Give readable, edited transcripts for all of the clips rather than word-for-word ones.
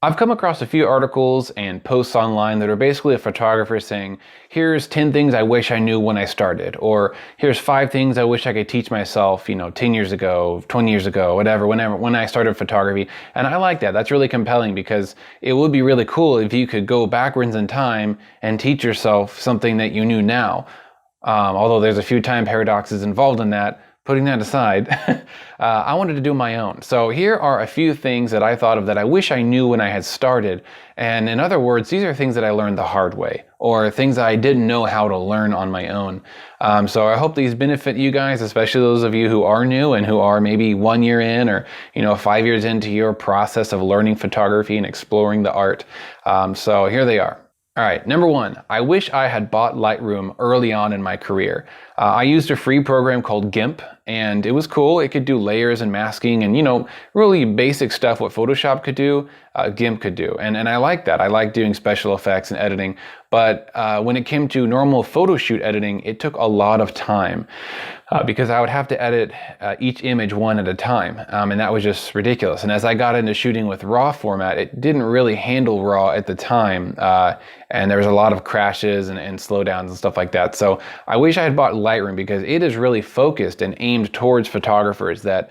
I've come across a few articles and posts online that are basically a photographer saying, here's 10 things I wish I knew when I started, or here's 5 things I wish I could teach myself, 10 years ago, 20 years ago, whatever, when I started photography. And I like that. That's really compelling because it would be really cool if you could go backwards in time and teach yourself something that you knew now. Although there's a few time paradoxes involved in that. Putting that aside, I wanted to do my own. So here are a few things that I thought of that I wish I knew when I had started. And in other words, these are things that I learned the hard way, or things I didn't know how to learn on my own. So I hope these benefit you guys, especially those of you who are new and who are maybe 1 year in or 5 years into your process of learning photography and exploring the art. So here they are. All right, number 1, I wish I had bought Lightroom early on in my career. I used a free program called GIMP, and it was cool. It could do layers and masking and, really basic stuff what Photoshop could do, GIMP could do. And I like that. I like doing special effects and editing. But when it came to normal photo shoot editing, it took a lot of time because I would have to edit each image one at a time. And that was just ridiculous. And as I got into shooting with RAW format, it didn't really handle RAW at the time. And there was a lot of crashes and slowdowns and stuff like that. So I wish I had bought Lightroom because it is really focused and aimed towards photographers that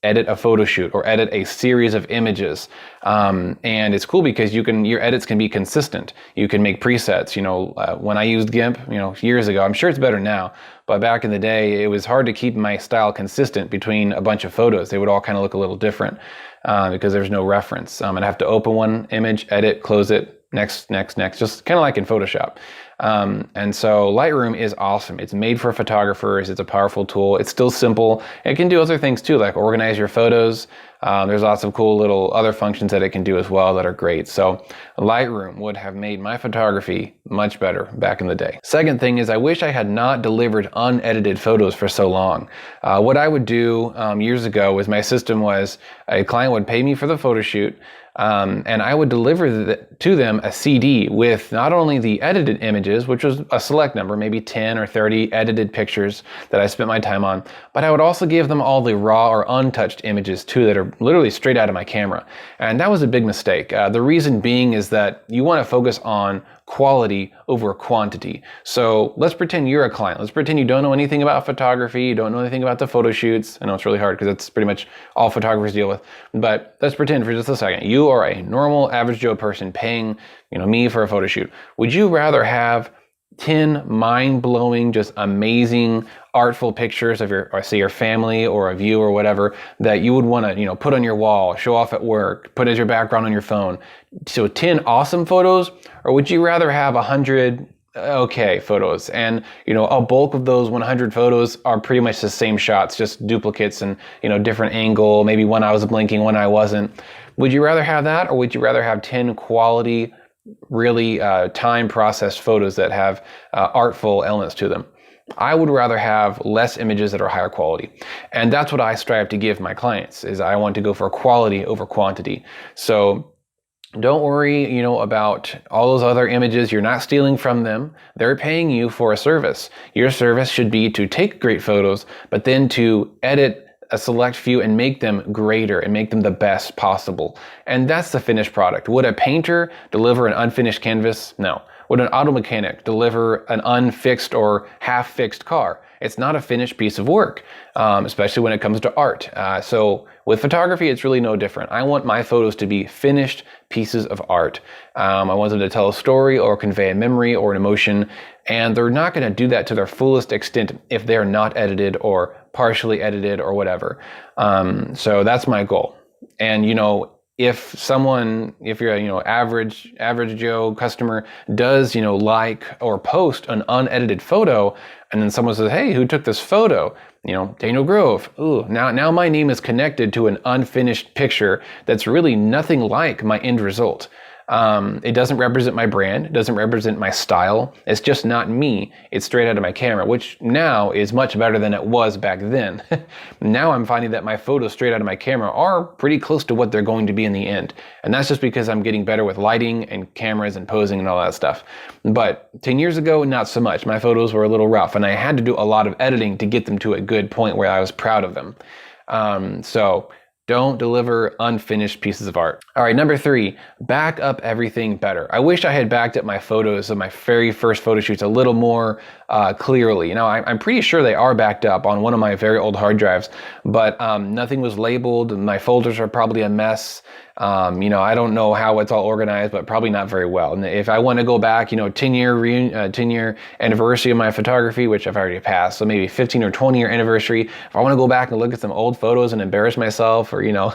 edit a photo shoot or edit a series of images. And it's cool because your edits can be consistent. You can make presets. When I used GIMP, years ago, I'm sure it's better now, but back in the day, it was hard to keep my style consistent between a bunch of photos. They would all kind of look a little different because there's no reference. I'd have to open one image, edit, close it, next, just kind of like in Photoshop. And so Lightroom is awesome. It's made for photographers. It's a powerful tool. It's still simple. It can do other things too, like organize your photos. There's lots of cool little other functions that it can do as well that are great. So Lightroom would have made my photography much better back in the day. Second thing is I wish I had not delivered unedited photos for so long. What I would do years ago was my system was a client would pay me for the photo shoot. And I would deliver to them a CD with not only the edited images, which was a select number, maybe 10 or 30 edited pictures that I spent my time on, but I would also give them all the raw or untouched images too that are literally straight out of my camera. And that was a big mistake. The reason being is that you want to focus on quality over quantity. So let's pretend you're a client. Let's pretend you don't know anything about photography. You don't know anything about the photo shoots. I know it's really hard because that's pretty much all photographers deal with. But let's pretend for just a second. You are a normal average Joe person paying, me for a photo shoot. Would you rather have 10 mind-blowing, just amazing, artful pictures of your family or of you or whatever that you would want to, put on your wall, show off at work, put as your background on your phone? So 10 awesome photos, or would you rather have 100 okay photos? And, a bulk of those 100 photos are pretty much the same shots, just duplicates and, different angle, maybe one I was blinking, one I wasn't. Would you rather have that, or would you rather have 10 quality, really time processed photos that have artful elements to them? I would rather have less images that are higher quality. And that's what I strive to give my clients, is I want to go for quality over quantity. So don't worry, about all those other images. You're not stealing from them. They're paying you for a service. Your service should be to take great photos, but then to edit a select few and make them greater and make them the best possible. And that's the finished product. Would a painter deliver an unfinished canvas? No. Would an auto mechanic deliver an unfixed or half-fixed car? It's not a finished piece of work, especially when it comes to art. So with photography, it's really no different. I want my photos to be finished pieces of art. I want them to tell a story or convey a memory or an emotion, and they're not going to do that to their fullest extent if they're not edited or partially edited or whatever. So that's my goal. And, if you're a, average Joe customer does, like or post an unedited photo, and then someone says, hey, who took this photo? Daniel Grove. Ooh, now my name is connected to an unfinished picture that's really nothing like my end result. It doesn't represent my brand. It doesn't represent my style. It's just not me. It's straight out of my camera, which now is much better than it was back then. Now I'm finding that my photos straight out of my camera are pretty close to what they're going to be in the end. And that's just because I'm getting better with lighting and cameras and posing and all that stuff. But 10 years ago, not so much. My photos were a little rough and I had to do a lot of editing to get them to a good point where I was proud of them. So Don't deliver unfinished pieces of art. All right, number 3, back up everything better. I wish I had backed up my photos of my very first photo shoots a little more clearly. You know, I'm pretty sure they are backed up on one of my very old hard drives, but nothing was labeled. My folders are probably a mess. You know, I don't know how it's all organized, but probably not very well. And if I want to go back, you know, 10-year anniversary of my photography, which I've already passed, so maybe 15 or 20-year anniversary, if I want to go back and look at some old photos and embarrass myself or, you know,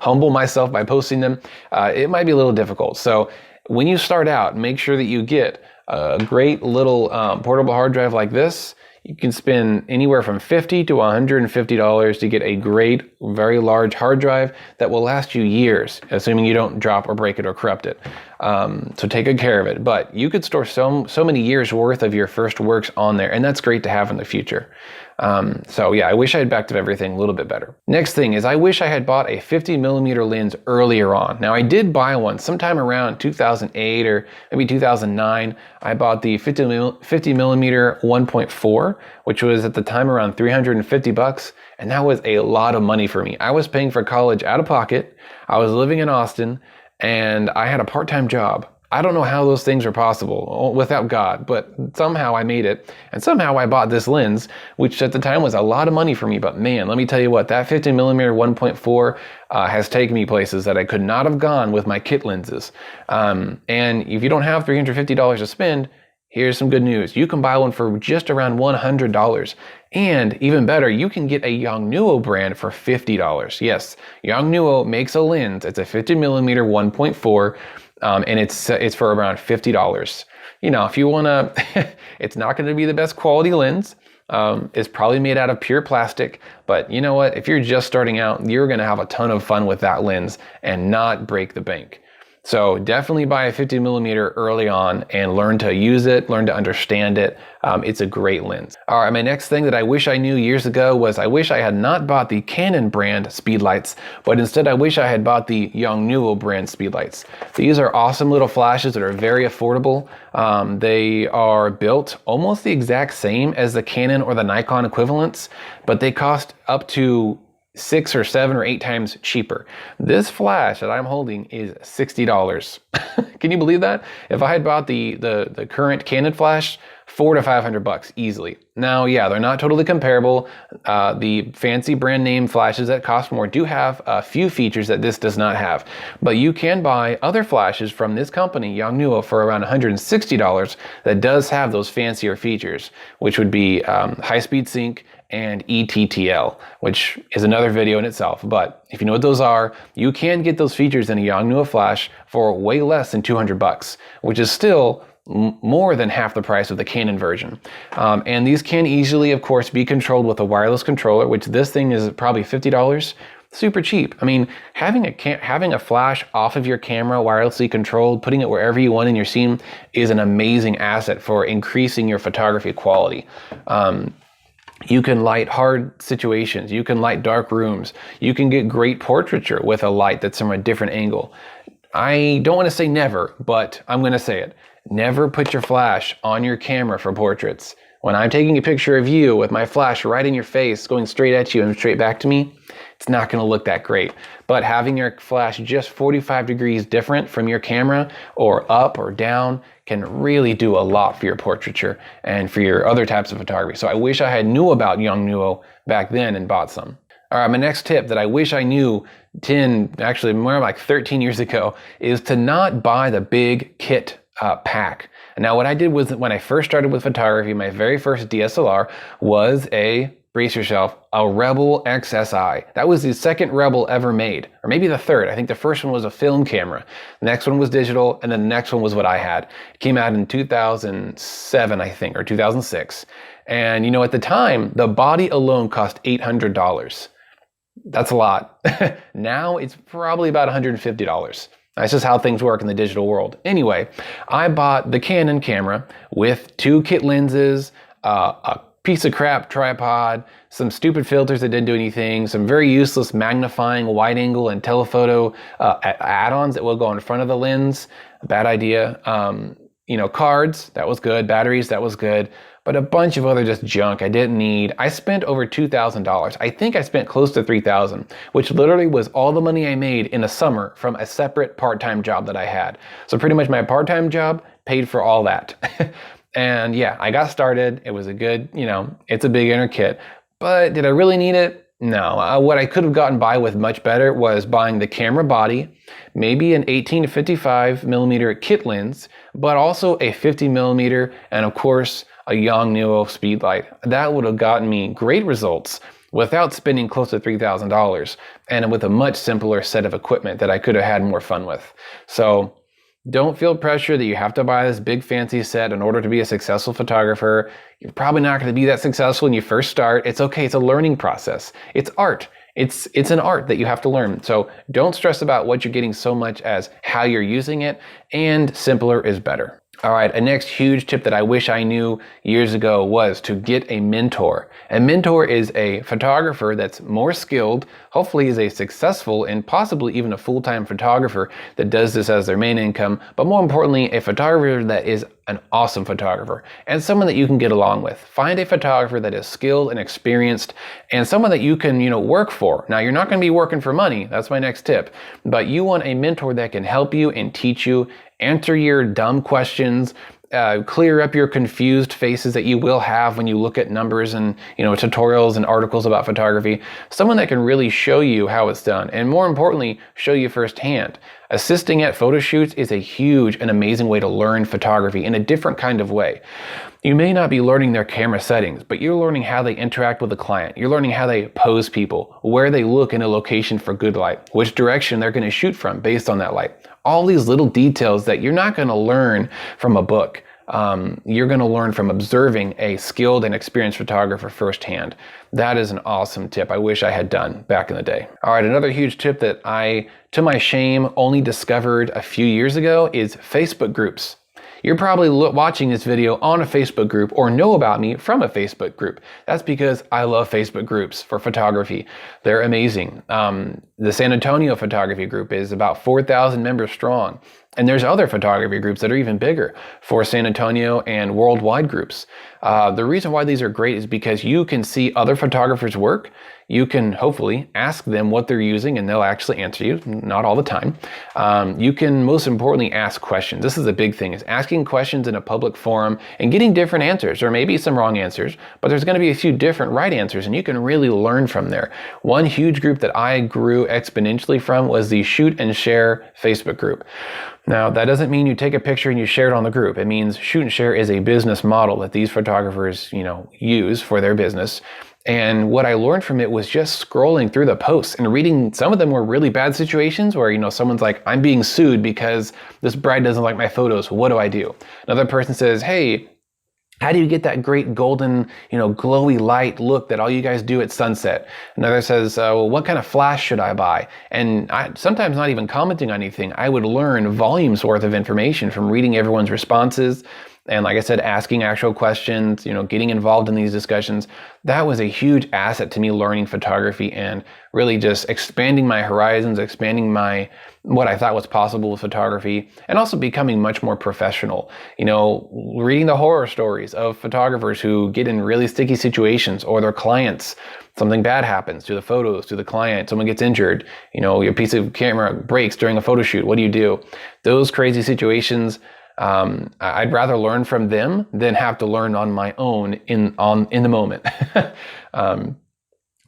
humble myself by posting them, it might be a little difficult. So when you start out, make sure that you get a great little portable hard drive like this. You can spend anywhere from $50 to $150 to get a great, very large hard drive that will last you years, assuming you don't drop or break it or corrupt it. So take good care of it. But you could store so many years worth of your first works on there, and that's great to have in the future. So yeah, I wish I had backed up everything a little bit better. Next thing is I wish I had bought a 50mm lens earlier on. Now I did buy one sometime around 2008 or maybe 2009. I bought the 50mm 1.4, which was at the time around $350, and that was a lot of money for me. I was paying for college out of pocket. I was living in Austin, and I had a part-time job. I don't know how those things are possible without God, but somehow I made it. And somehow I bought this lens, which at the time was a lot of money for me. But man, let me tell you what, that 50mm 1.4 has taken me places that I could not have gone with my kit lenses. And if you don't have $350 to spend, here's some good news. You can buy one for just around $100. And even better, you can get a Yongnuo brand for $50. Yes, Yongnuo makes a lens. It's a 50mm 1.4. And it's for around $50. You know, if you want to, it's not going to be the best quality lens. It's probably made out of pure plastic, but you know what? If you're just starting out, you're going to have a ton of fun with that lens and not break the bank. So definitely buy a 50mm early on and learn to use it, learn to understand it. It's a great lens. All right, my next thing that I wish I knew years ago was I wish I had not bought the Canon brand speedlights, but instead I wish I had bought the Yongnuo brand speedlights. These are awesome little flashes that are very affordable. They are built almost the exact same as the Canon or the Nikon equivalents, but they cost up to 6 or 7 or 8 times cheaper. This flash that I'm holding is $60. Can you believe that? If I had bought the current Canon flash, $400 to $500 easily. Now, yeah, they're not totally comparable. The fancy brand name flashes that cost more do have a few features that this does not have, but you can buy other flashes from this company, Yongnuo, for around $160 that does have those fancier features, which would be high-speed sync and ETTL, which is another video in itself. But if you know what those are, you can get those features in a Yongnuo flash for way less than $200, which is still more than half the price of the Canon version. And these can easily, of course, be controlled with a wireless controller, which this thing is probably $50. Super cheap. I mean, having a flash off of your camera, wirelessly controlled, putting it wherever you want in your scene is an amazing asset for increasing your photography quality. You can light hard situations. You can light dark rooms. You can get great portraiture with a light that's from a different angle. I don't want to say never, but I'm going to say it. Never put your flash on your camera for portraits. When I'm taking a picture of you with my flash right in your face, going straight at you and straight back to me, it's not going to look that great. But having your flash just 45 degrees different from your camera, or up or down, can really do a lot for your portraiture and for your other types of photography. So I wish I had knew about Yongnuo back then and bought some. All right, my next tip that I wish I knew actually more like 13 years ago, is to not buy the big kit pack. And now what I did was, when I first started with photography, my very first DSLR was brace yourself, a Rebel XSI. That was the second Rebel ever made, or maybe the third. I think the first one was a film camera. The next one was digital, and then the next one was what I had. It came out in 2007, I think, or 2006. And you know, at the time, the body alone cost $800. That's a lot. Now it's probably about $150. That's just how things work in the digital world. Anyway, I bought the Canon camera with 2 kit lenses, a piece of crap tripod, some stupid filters that didn't do anything, some very useless magnifying, wide angle, and telephoto add-ons that will go in front of the lens. Bad idea. cards, that was good. Batteries, that was good. But a bunch of other just junk I didn't need. I spent over $2,000. I think I spent close to $3,000, which literally was all the money I made in a summer from a separate part-time job that I had. So pretty much my part-time job paid for all that. And yeah, I got started. It was a good, it's a beginner kit. But did I really need it? No. What I could have gotten by with much better was buying the camera body, maybe an 18 to 55 millimeter kit lens, but also a 50 millimeter, and of course, a Yongnuo speed light. That would have gotten me great results without spending close to $3,000 and with a much simpler set of equipment that I could have had more fun with. So don't feel pressure that you have to buy this big fancy set in order to be a successful photographer. You're probably not going to be that successful when you first start. It's okay. It's a learning process. It's art. It's an art that you have to learn. So don't stress about what you're getting so much as how you're using it, and simpler is better. All right, a next huge tip that I wish I knew years ago was to get a mentor. A mentor is a photographer that's more skilled, hopefully is a successful and possibly even a full-time photographer that does this as their main income, but more importantly, a photographer that is an awesome photographer and someone that you can get along with. Find a photographer that is skilled and experienced and someone that you can, work for. Now, you're not going to be working for money. That's my next tip. But you want a mentor that can help you and teach you, answer your dumb questions, clear up your confused faces that you will have when you look at numbers and tutorials and articles about photography. Someone that can really show you how it's done, and more importantly, show you firsthand. Assisting at photo shoots is a huge and amazing way to learn photography in a different kind of way. You may not be learning their camera settings, but you're learning how they interact with the client. You're learning how they pose people, where they look in a location for good light, which direction they're going to shoot from based on that light. All these little details that you're not going to learn from a book. You're going to learn from observing a skilled and experienced photographer firsthand. That is an awesome tip I wish I had done back in the day. All right, another huge tip that I, to my shame, only discovered a few years ago is Facebook groups. You're probably watching this video on a Facebook group or know about me from a Facebook group. That's because I love Facebook groups for photography. They're amazing. The San Antonio photography group is about 4,000 members strong. And there's other photography groups that are even bigger for San Antonio and worldwide groups. The reason why these are great is because you can see other photographers' work. You can hopefully ask them what they're using and they'll actually answer you, not all the time. You can most importantly ask questions. This is a big thing, is asking questions in a public forum and getting different answers, or maybe some wrong answers, but there's going to be a few different right answers and you can really learn from there. One huge group that I grew exponentially from was the Shoot and Share Facebook group. Now, that doesn't mean you take a picture and you share it on the group. It means Shoot and Share is a business model that these photographers, use for their business. And what I learned from it was just scrolling through the posts and reading. Some of them were really bad situations where, someone's like, I'm being sued because this bride doesn't like my photos. What do I do? Another person says, hey, how do you get that great golden, glowy light look that all you guys do at sunset? Another says, well, what kind of flash should I buy? And sometimes not even commenting on anything, I would learn volumes worth of information from reading everyone's responses. And like I said, asking actual questions, getting involved in these discussions. That was a huge asset to me learning photography and really just expanding my horizons, expanding what I thought was possible with photography, and also becoming much more professional. Reading the horror stories of photographers who get in really sticky situations, or their clients, something bad happens to the photos, to the client, someone gets injured, your piece of camera breaks during a photo shoot. What do you do? Those crazy situations, I'd rather learn from them than have to learn on my own in the moment.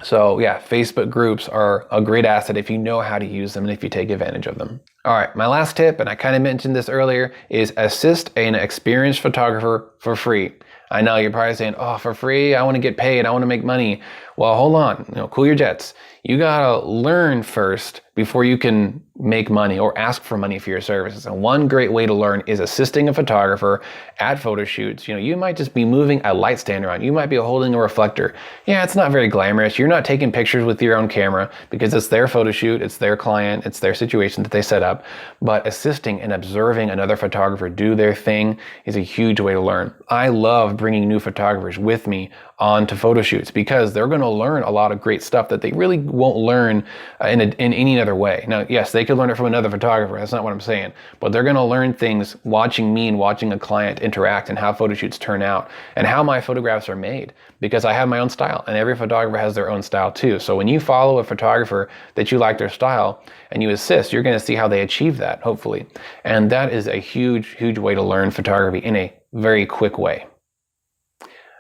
So yeah, Facebook groups are a great asset if you know how to use them and if you take advantage of them. All right, my last tip, and I kind of mentioned this earlier, is assist an experienced photographer for free. I know you're probably saying, oh, for free, I want to get paid, I want to make money. Well, hold on, cool your jets. You gotta learn first before you can make money or ask for money for your services. And one great way to learn is assisting a photographer at photo shoots. You might just be moving a light stand around. You might be holding a reflector. Yeah, it's not very glamorous. You're not taking pictures with your own camera because it's their photo shoot, it's their client, it's their situation that they set up. But assisting and observing another photographer do their thing is a huge way to learn. I love bringing new photographers with me onto photo shoots, because they're going to learn a lot of great stuff that they really won't learn in any other way. Now, yes, they could learn it from another photographer. That's not what I'm saying. But they're going to learn things watching me and watching a client interact and how photo shoots turn out and how my photographs are made, because I have my own style and every photographer has their own style too. So when you follow a photographer that you like their style and you assist, you're going to see how they achieve that, hopefully. And that is a huge, huge way to learn photography in a very quick way.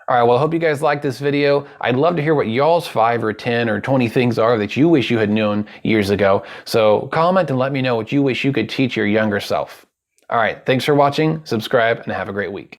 All right, well, I hope you guys liked this video. I'd love to hear what y'all's 5 or 10 or 20 things are that you wish you had known years ago. So comment and let me know what you wish you could teach your younger self. All right, thanks for watching, subscribe, and have a great week.